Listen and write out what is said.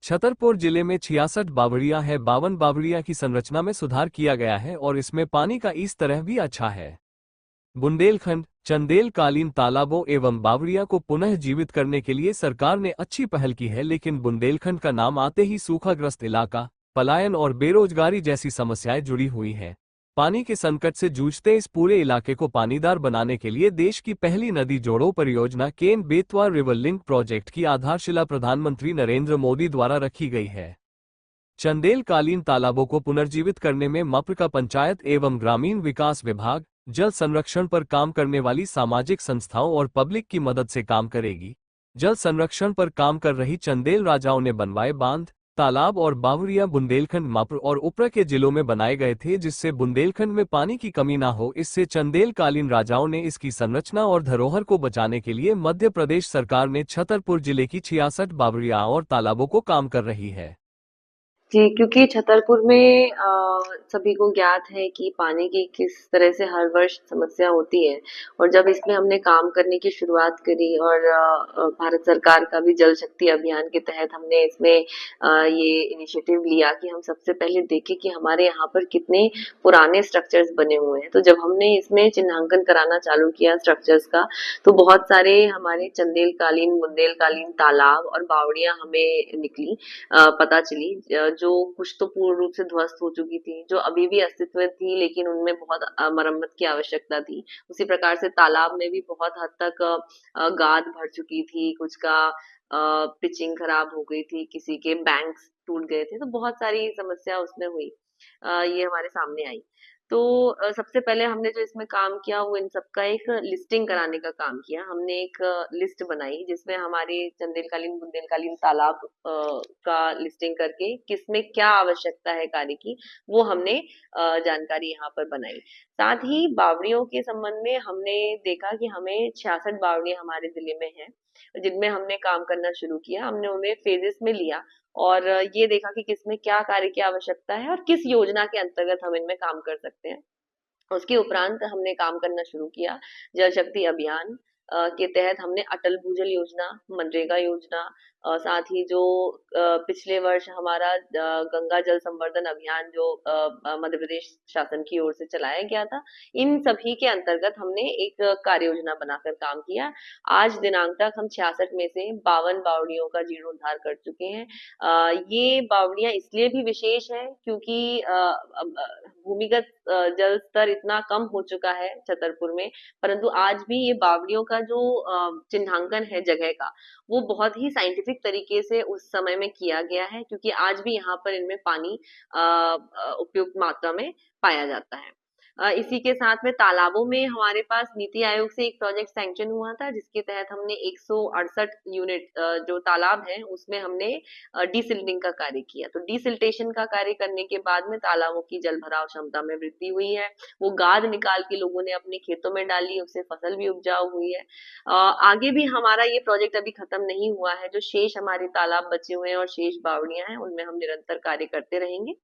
छतरपुर जिले में 66 बावड़ियां है। 52 बावड़ियां की संरचना में सुधार किया गया है और इसमें पानी का इस तरह भी अच्छा है। बुंदेलखंड चंदेलकालीन तालाबों एवं बावड़ियां को पुनः जीवित करने के लिए सरकार ने अच्छी पहल की है, लेकिन बुंदेलखंड का नाम आते ही सूखाग्रस्त इलाका, पलायन और बेरोजगारी जैसी समस्याएं जुड़ी हुई हैं। पानी के संकट से जूझते इस पूरे इलाके को पानीदार बनाने के लिए देश की पहली नदी जोड़ो परियोजना Ken Betwa river link project की आधारशिला प्रधानमंत्री नरेंद्र मोदी द्वारा रखी गई है। चंदेलकालीन तालाबों को पुनर्जीवित करने में मप्र का पंचायत एवं ग्रामीण विकास विभाग, जल संरक्षण पर काम करने वाली सामाजिक संस्थाओं और पब्लिक की मदद से काम करेगी। जल संरक्षण पर काम कर रही चंदेल राजाओं ने बनवाए बांध, तालाब और बावड़ियां बुंदेलखंड, मप्र और उपरा के जिलों में बनाए गए थे, जिससे बुंदेलखंड में पानी की कमी न हो। इससे चंदेलकालीन राजाओं ने इसकी संरचना और धरोहर को बचाने के लिए मध्य प्रदेश सरकार ने छतरपुर जिले की 66 बावड़ियां और तालाबों को काम कर रही है। जी, क्योंकि छतरपुर में सभी को ज्ञात है कि पानी की किस तरह से हर वर्ष समस्या होती है। और जब इसमें हमने काम करने की शुरुआत करी और भारत सरकार का भी जल शक्ति अभियान के तहत हमने इसमें ये इनिशिएटिव लिया कि हम सबसे पहले देखें कि हमारे यहाँ पर कितने पुराने स्ट्रक्चर्स बने हुए हैं। तो जब हमने इसमें चिन्हांकन कराना चालू किया स्ट्रक्चर्स का, तो बहुत सारे हमारे चंदेलकालीन, बुंदेलकालीन तालाब और बावड़ियां हमें निकली, पता चली, जो कुछ तो पूर्ण रूप से ध्वस्त हो चुकी थी, जो अभी भी अस्तित्व थी लेकिन उनमें बहुत मरम्मत की आवश्यकता थी। उसी प्रकार से तालाब में भी बहुत हद तक गाद भर चुकी थी, कुछ का पिचिंग खराब हो गई थी, किसी के बैंक्स टूट गए थे, तो बहुत सारी समस्या उसमें हुई। ये हमारे सामने आई। तो सबसे पहले हमने जो इसमें काम किया वो इन सबका एक लिस्टिंग कराने का काम किया। हमने एक लिस्ट बनाई जिसमें हमारे चंदेलकालीन, बुंदेलकालीन तालाब का लिस्टिंग करके किसमें क्या आवश्यकता है कार्य की, वो हमने जानकारी यहाँ पर बनाई। साथ ही बावड़ियों के संबंध में हमने देखा कि हमें 66 बावड़ियां हमारे जिले में हैं, जिनमें हमने काम करना शुरू किया। हमने उन्हें फेजेस में लिया और ये देखा कि किसमें क्या कार्य की आवश्यकता है और किस योजना के अंतर्गत हम इनमें काम कर सकते हैं। उसके उपरांत हमने काम करना शुरू किया। जल शक्ति अभियान के तहत हमने अटल भूजल योजना, मनरेगा योजना, साथ ही जो पिछले वर्ष हमारा गंगा जल संवर्धन अभियान जो मध्य प्रदेश शासन की ओर से चलाया गया था, इन सभी के अंतर्गत हमने एक कार्य योजना बनाकर काम किया। आज दिनांक तक हम 66 में से 52 बावड़ियों का जीर्णोद्धार कर चुके हैं। ये बावड़ियां इसलिए भी विशेष है क्योंकि भूमिगत जल स्तर इतना कम हो चुका है छतरपुर में, परंतु आज भी ये बावड़ियों का जो चिन्हांकन है जगह का, वो बहुत ही साइंटिफिक तरीके से उस समय में किया गया है, क्योंकि आज भी यहाँ पर इनमें पानी उपयुक्त मात्रा में पाया जाता है। इसी के साथ में तालाबों में हमारे पास नीति आयोग से एक प्रोजेक्ट सैंक्शन हुआ था, जिसके तहत हमने 168 यूनिट जो तालाब हैं उसमें हमने डिसिल्टिंग का कार्य किया। तो डिसिल्टेशन का कार्य करने के बाद में तालाबों की जल भराव क्षमता में वृद्धि हुई है। वो गाद निकाल के लोगों ने अपने खेतों में डाली, उससे फसल भी उपजाऊ हुई है। आगे भी हमारा ये प्रोजेक्ट अभी खत्म नहीं हुआ है। जो शेष हमारे तालाब बचे हुए हैं और शेष बावड़ियां हैं, उनमें हम निरंतर कार्य करते रहेंगे।